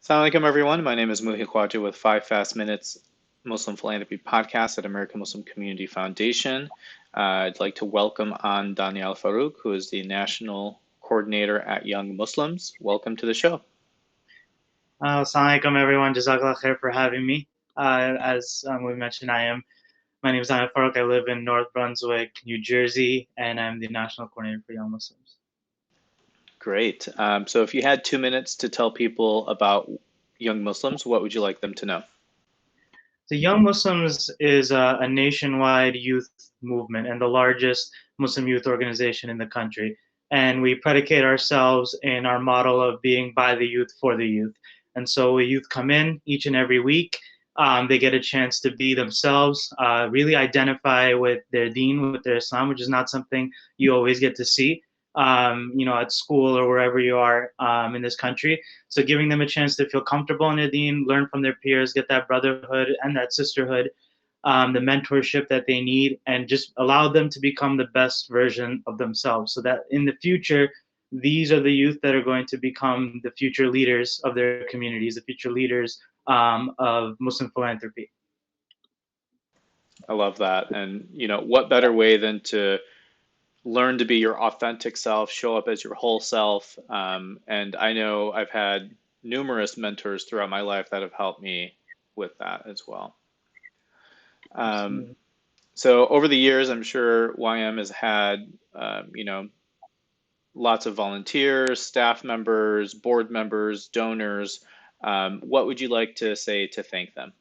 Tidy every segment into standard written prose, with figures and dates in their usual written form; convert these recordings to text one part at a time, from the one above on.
Assalamu alaikum, everyone. My name is Muhi Khwaja with 5 Fast Minutes Muslim Philanthropy Podcast at American Muslim Community Foundation. I'd like to welcome on Danial Farrukh, who is the National Coordinator at Young Muslims. Welcome to the show. Assalamu alaikum, everyone. Jazakallah khair for having me. As we mentioned, my name is Danial Farrukh. I live in North Brunswick, New Jersey, and I'm the National Coordinator for Young Muslims. Great. So if you had 2 minutes to tell people about Young Muslims, what would you like them to know? The Young Muslims is a nationwide youth movement and the largest Muslim youth organization in the country. And we predicate ourselves in our model of being by the youth for the youth. And so the youth come in each and every week. They get a chance to be themselves, really identify with their deen, with their Islam, which is not something you always get to see, at school or wherever you are in this country. So giving them a chance to feel comfortable in the deen, learn from their peers, get that brotherhood and that sisterhood, the mentorship that they need, and just allow them to become the best version of themselves so that in the future, these are the youth that are going to become the future leaders of their communities, the future leaders of Muslim philanthropy. I love that. And, what better way than to learn to be your authentic self, show up as your whole self. And I know I've had numerous mentors throughout my life that have helped me with that as well. Um, Absolutely. so over the years, I'm sure YM has had, lots of volunteers, staff members, board members, donors. What would you like to say to thank them?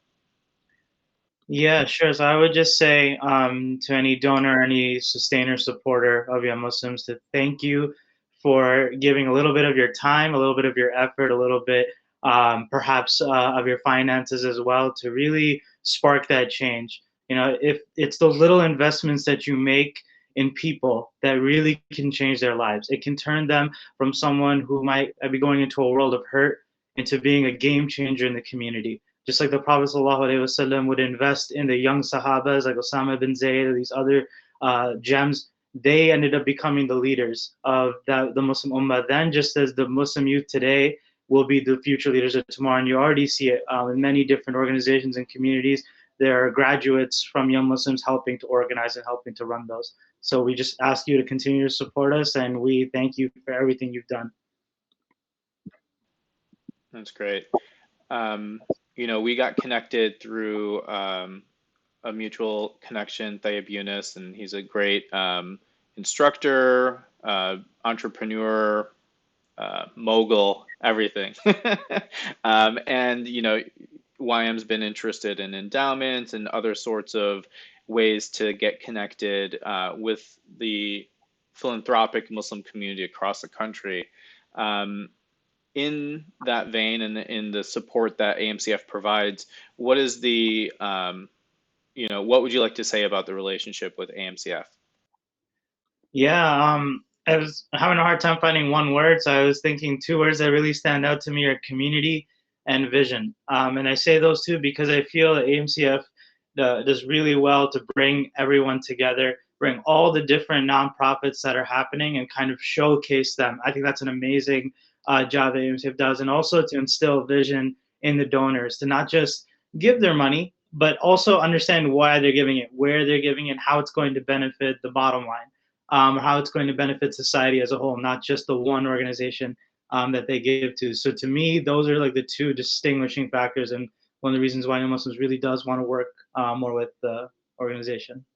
Yeah, sure. So I would just say to any donor, any sustainer, supporter of Young Muslims, to thank you for giving a little bit of your time, a little bit of your effort, a little bit perhaps of your finances as well to really spark that change. If it's those little investments that you make in people that really can change their lives, it can turn them from someone who might be going into a world of hurt into being a game changer in the community, just like the Prophet ﷺ would invest in the young Sahabas like Osama bin Zayd or these other gems. They ended up becoming the leaders of the Muslim Ummah then, just as the Muslim youth today will be the future leaders of tomorrow. And you already see it in many different organizations and communities. There are graduates from young Muslims helping to organize and helping to run those. So we just ask you to continue to support us, and we thank you for everything you've done. That's great. Um, we got connected through a mutual connection, Thayib Yunus, and he's a great instructor, entrepreneur, mogul, everything. And YM's been interested in endowments and other sorts of ways to get connected with the philanthropic Muslim community across the country. Um, in that vein and in the support that AMCF provides, what is what would you like to say about the relationship with AMCF? Yeah, I was having a hard time finding one word, so I was thinking two words that really stand out to me are community and vision. And I say those two because I feel that AMCF does really well to bring everyone together, bring all the different nonprofits that are happening, and kind of showcase them. I think that's an amazing job that AMCF does, and also to instill vision in the donors to not just give their money, but also understand why they're giving it, where they're giving it, how it's going to benefit the bottom line, how it's going to benefit society as a whole, not just the one organization that they give to. So to me, those are like the two distinguishing factors, and one of the reasons why New Muslims really does want to work more with the organization.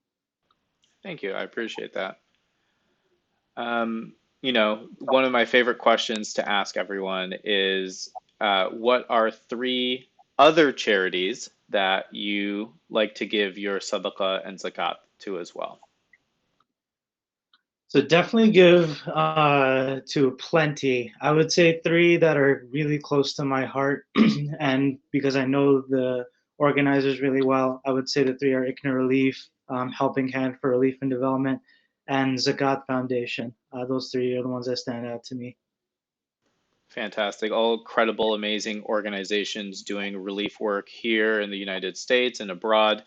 Thank you. I appreciate that. One of my favorite questions to ask everyone is what are three other charities that you like to give your sadaqah and zakat to as well? So definitely give to plenty. I would say three that are really close to my heart, and because I know the organizers really well, I would say the three are ICNA Relief, Helping Hand for Relief and Development, and Zakat Foundation. Those three are the ones that stand out to me. Fantastic. All credible, amazing organizations doing relief work here in the United States and abroad.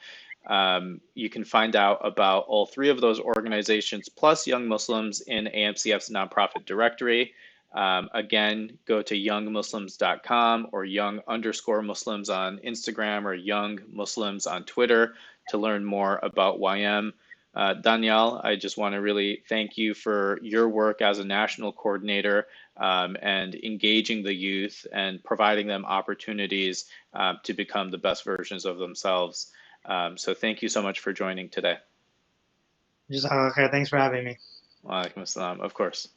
You can find out about all three of those organizations plus Young Muslims in AMCF's nonprofit directory. Again, go to youngmuslims.com or young_Muslims on Instagram or young Muslims on Twitter to learn more about YM. Danial, I just want to really thank you for your work as a national coordinator and engaging the youth and providing them opportunities to become the best versions of themselves. So thank you so much for joining today. Jazakallah khair. Thanks for having me. Wa alaikum assalam, of course.